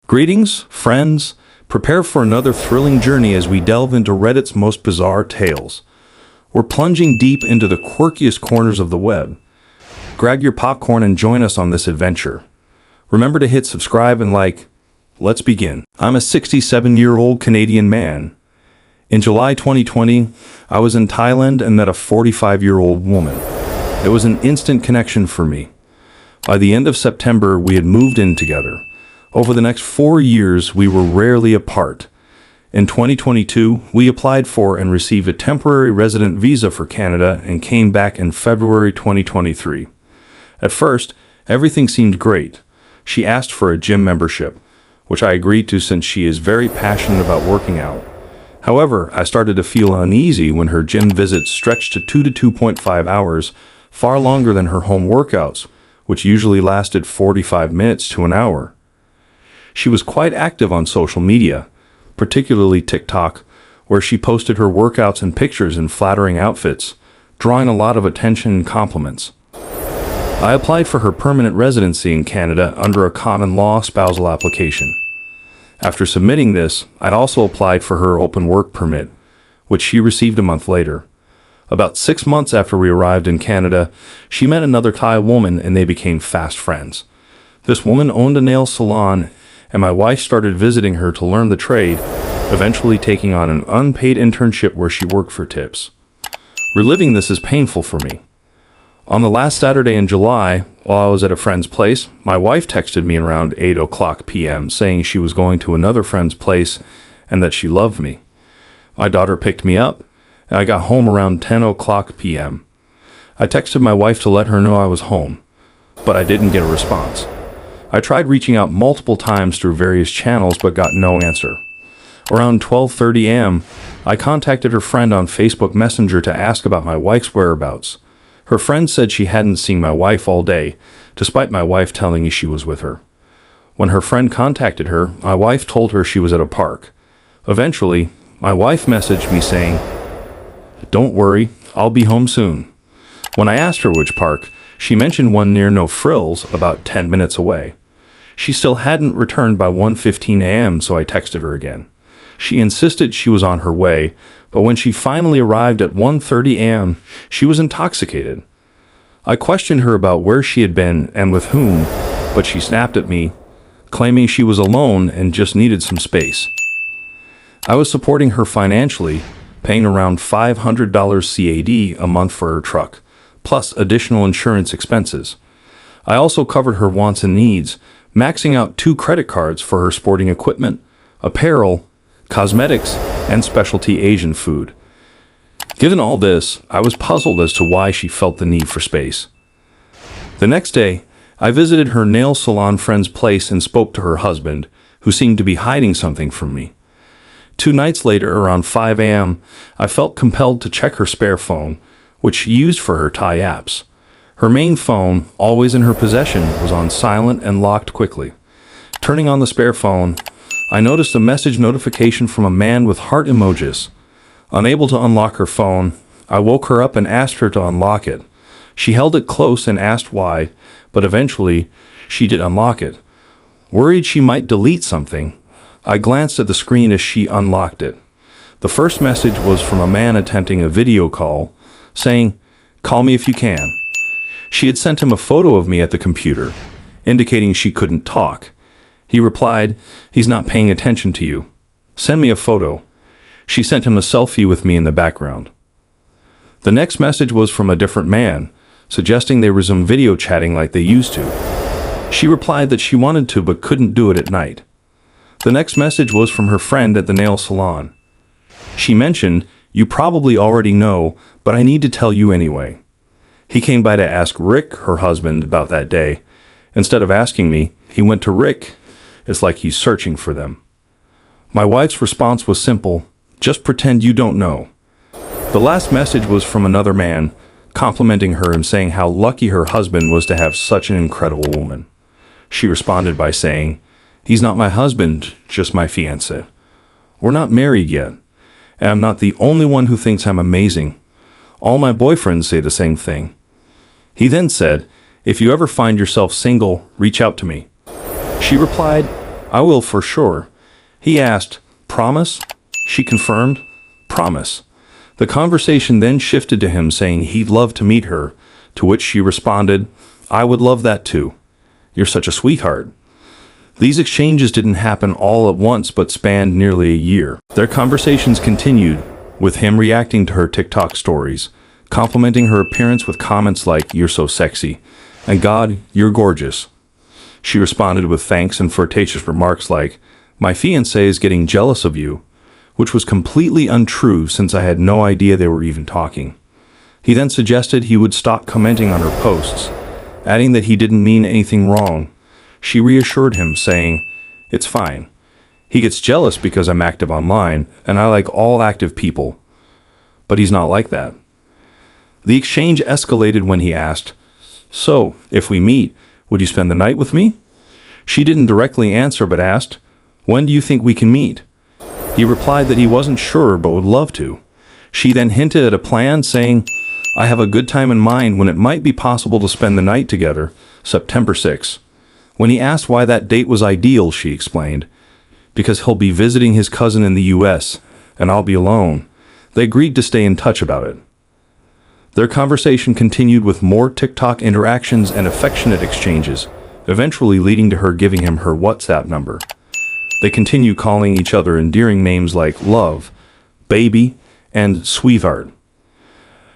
Greetings, friends. Prepare for another thrilling journey as we delve into Reddit's most bizarre tales. We're plunging deep into the quirkiest corners of the web. Grab your popcorn and join us on this adventure. Remember to hit subscribe and like. Let's begin. I'm a 67-year-old Canadian man. In July 2020, I was in Thailand and met a 45-year-old woman. It was an instant connection for me. By the end of September, we had moved in together. Over the next 4 years, we were rarely apart. In 2022, we applied for and received a temporary resident visa for Canada and came back in February 2023. At first, everything seemed great. She asked for a gym membership, which I agreed to since she is very passionate about working out. However, I started to feel uneasy when her gym visits stretched to 2 to 2.5 hours, far longer than her home workouts, which usually lasted 45 minutes to an hour. She was quite active on social media, particularly TikTok, where she posted her workouts and pictures in flattering outfits, drawing a lot of attention and compliments. I applied for her permanent residency in Canada under a common law spousal application. After submitting this, I'd also applied for her open work permit, which she received a month later. About 6 months after we arrived in Canada, she met another Thai woman and they became fast friends. This woman owned a nail salon, and my wife started visiting her to learn the trade, eventually taking on an unpaid internship where she worked for tips. Reliving this is painful for me. On the last Saturday in July, while I was at a friend's place, my wife texted me around 8 p.m. saying she was going to another friend's place and that she loved me. My daughter picked me up, and I got home around 10 p.m. I texted my wife to let her know I was home, but I didn't get a response. I tried reaching out multiple times through various channels but got no answer. Around 12:30 a.m., I contacted her friend on Facebook Messenger to ask about my wife's whereabouts. Her friend said she hadn't seen my wife all day, despite my wife telling me she was with her. When her friend contacted her, my wife told her she was at a park. Eventually, my wife messaged me saying, "Don't worry, I'll be home soon." When I asked her which park, she mentioned one near No Frills, about 10 minutes away. She still hadn't returned by 1:15 a.m., so I texted her again. She insisted she was on her way, but when she finally arrived at 1:30 a.m., she was intoxicated. I questioned her about where she had been and with whom, but she snapped at me, claiming she was alone and just needed some space. I was supporting her financially, paying around $500 CAD a month for her truck, plus additional insurance expenses. I also covered her wants and needs, maxing out 2 credit cards for her sporting equipment, apparel, cosmetics, and specialty Asian food. Given all this, I was puzzled as to why she felt the need for space. The next day, I visited her nail salon friend's place and spoke to her husband, who seemed to be hiding something from me. 2 nights later, around 5 a.m., I felt compelled to check her spare phone, which she used for her Thai apps. Her main phone, always in her possession, was on silent and locked quickly. Turning on the spare phone, I noticed a message notification from a man with heart emojis. Unable to unlock her phone, I woke her up and asked her to unlock it. She held it close and asked why, but eventually, she did unlock it. Worried she might delete something, I glanced at the screen as she unlocked it. The first message was from a man attempting a video call, saying, "Call me if you can." She had sent him a photo of me at the computer, indicating she couldn't talk. He replied, "He's not paying attention to you. Send me a photo." She sent him a selfie with me in the background. The next message was from a different man, suggesting they resume video chatting like they used to. She replied that she wanted to but couldn't do it at night. The next message was from her friend at the nail salon. She mentioned, "You probably already know, but I need to tell you anyway." He came by to ask Rick, her husband, about that day. Instead of asking me, he went to Rick. It's like he's searching for them. My wife's response was simple, "Just pretend you don't know." The last message was from another man, complimenting her and saying how lucky her husband was to have such an incredible woman. She responded by saying, "He's not my husband, just my fiancé. We're not married yet, and I'm not the only one who thinks I'm amazing. All my boyfriends say the same thing." He then said, "If you ever find yourself single, reach out to me." She replied, I will for sure. He asked, promise? She confirmed, promise. The conversation then shifted to him saying he'd love to meet her, to which she responded, I would love that too. You're such a sweetheart. These exchanges didn't happen all at once but spanned nearly a year. Their conversations continued, with him reacting to her TikTok stories, complimenting her appearance with comments like, you're so sexy, and God, you're gorgeous. She responded with thanks and flirtatious remarks like, my fiancé is getting jealous of you, which was completely untrue since I had no idea they were even talking. He then suggested he would stop commenting on her posts, adding that he didn't mean anything wrong. She reassured him, saying, it's fine. He gets jealous because I'm active online, and I like all active people. But he's not like that. The exchange escalated when he asked, so, if we meet, would you spend the night with me? She didn't directly answer but asked, when do you think we can meet? He replied that he wasn't sure but would love to. She then hinted at a plan, saying, I have a good time in mind when it might be possible to spend the night together, September 6. When he asked why that date was ideal, she explained, because he'll be visiting his cousin in the US, and I'll be alone. They agreed to stay in touch about it. Their conversation continued with more TikTok interactions and affectionate exchanges, eventually leading to her giving him her WhatsApp number. They continue calling each other endearing names like love, baby, and sweetheart.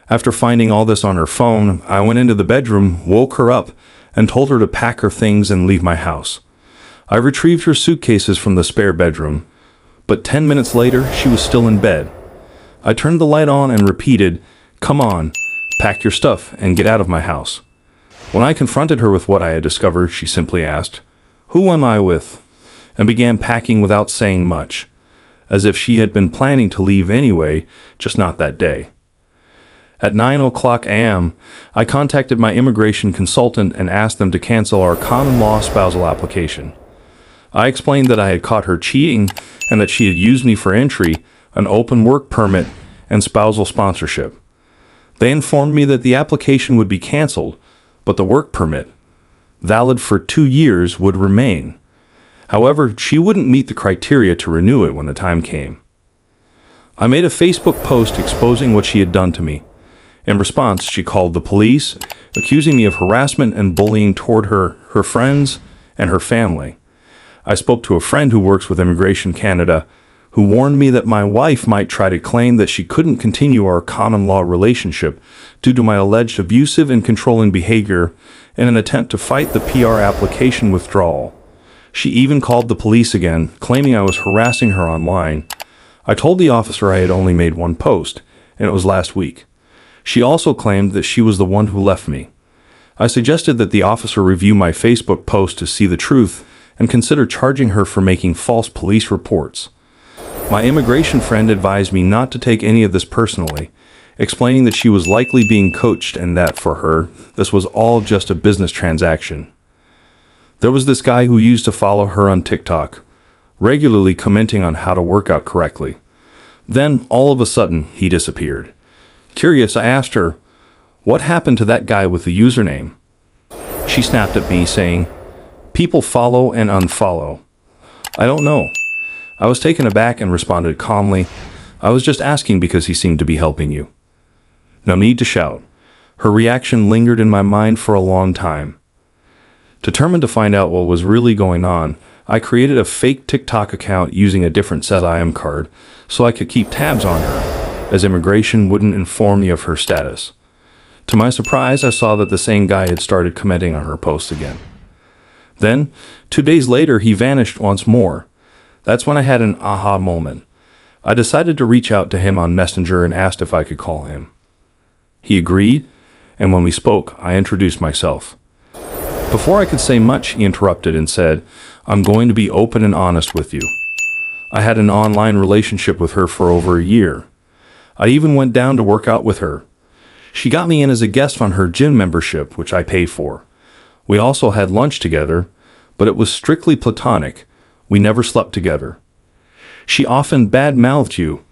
After finding all this on her phone, I went into the bedroom, woke her up, and told her to pack her things and leave my house. I retrieved her suitcases from the spare bedroom, but 10 minutes later, she was still in bed. I turned the light on and repeated, come on, pack your stuff and get out of my house. When I confronted her with what I had discovered, she simply asked, who am I with? And began packing without saying much, as if she had been planning to leave anyway, just not that day. At 9:00 a.m., I contacted my immigration consultant and asked them to cancel our common law spousal application. I explained that I had caught her cheating and that she had used me for entry, an open work permit, and spousal sponsorship. They informed me that the application would be canceled, but the work permit, valid for 2 years, would remain. However, she wouldn't meet the criteria to renew it when the time came. I made a Facebook post exposing what she had done to me. In response, she called the police, accusing me of harassment and bullying toward her friends, and her family. I spoke to a friend who works with Immigration Canada, who warned me that my wife might try to claim that she couldn't continue our common law relationship due to my alleged abusive and controlling behavior in an attempt to fight the PR application withdrawal. She even called the police again, claiming I was harassing her online. I told the officer I had only made one post, and it was last week. She also claimed that she was the one who left me. I suggested that the officer review my Facebook post to see the truth and consider charging her for making false police reports. My immigration friend advised me not to take any of this personally, explaining that she was likely being coached and that, for her, this was all just a business transaction. There was this guy who used to follow her on TikTok, regularly commenting on how to work out correctly. Then, all of a sudden, he disappeared. Curious, I asked her, what happened to that guy with the username? She snapped at me, saying, people follow and unfollow. I don't know. I was taken aback and responded calmly, I was just asking because he seemed to be helping you. No need to shout. Her reaction lingered in my mind for a long time. Determined to find out what was really going on, I created a fake TikTok account using a different SIM card so I could keep tabs on her, as immigration wouldn't inform me of her status. To my surprise, I saw that the same guy had started commenting on her posts again. Then, 2 days later, he vanished once more. That's when I had an aha moment. I decided to reach out to him on Messenger and asked if I could call him. He agreed, and when we spoke, I introduced myself. Before I could say much, he interrupted and said, I'm going to be open and honest with you. I had an online relationship with her for over a year. I even went down to work out with her. She got me in as a guest on her gym membership, which I paid for. We also had lunch together, but it was strictly platonic. We never slept together. She often bad-mouthed you,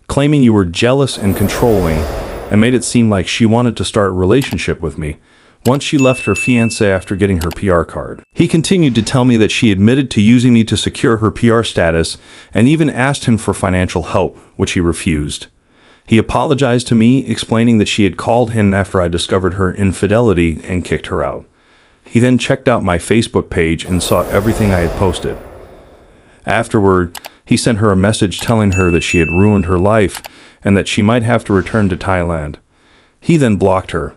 claiming you were jealous and controlling, and made it seem like she wanted to start a relationship with me, Once she left her fiancé after getting her PR card. He continued to tell me that she admitted to using me to secure her PR status and even asked him for financial help, which he refused. He apologized to me, explaining that she had called him after I discovered her infidelity and kicked her out. He then checked out my Facebook page and saw everything I had posted. Afterward, he sent her a message telling her that she had ruined her life and that she might have to return to Thailand. He then blocked her.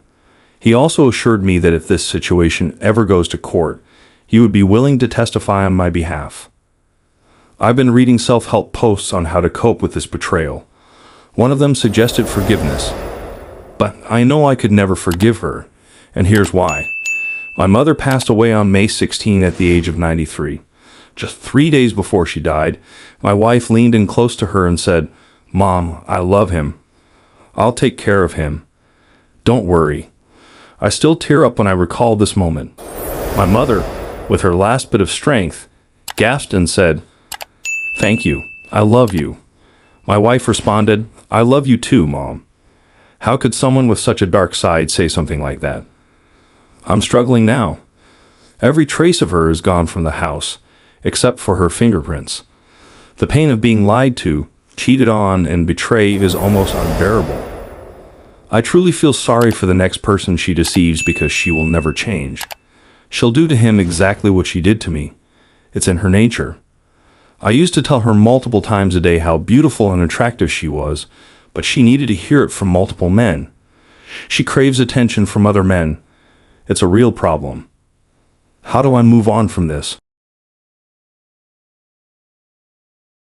He also assured me that if this situation ever goes to court, he would be willing to testify on my behalf. I've been reading self-help posts on how to cope with this betrayal. One of them suggested forgiveness. But I know I could never forgive her, and here's why. My mother passed away on May 16 at the age of 93. Just 3 days before she died, my wife leaned in close to her and said, "Mom, I love him. I'll take care of him. Don't worry." I still tear up when I recall this moment. My mother, with her last bit of strength, gasped and said, "Thank you. I love you." My wife responded, "I love you too, Mom." How could someone with such a dark side say something like that? I'm struggling now. Every trace of her is gone from the house, except for her fingerprints. The pain of being lied to, cheated on, and betrayed is almost unbearable. I truly feel sorry for the next person she deceives because she will never change. She'll do to him exactly what she did to me. It's in her nature. I used to tell her multiple times a day how beautiful and attractive she was, but she needed to hear it from multiple men. She craves attention from other men. It's a real problem. How do I move on from this?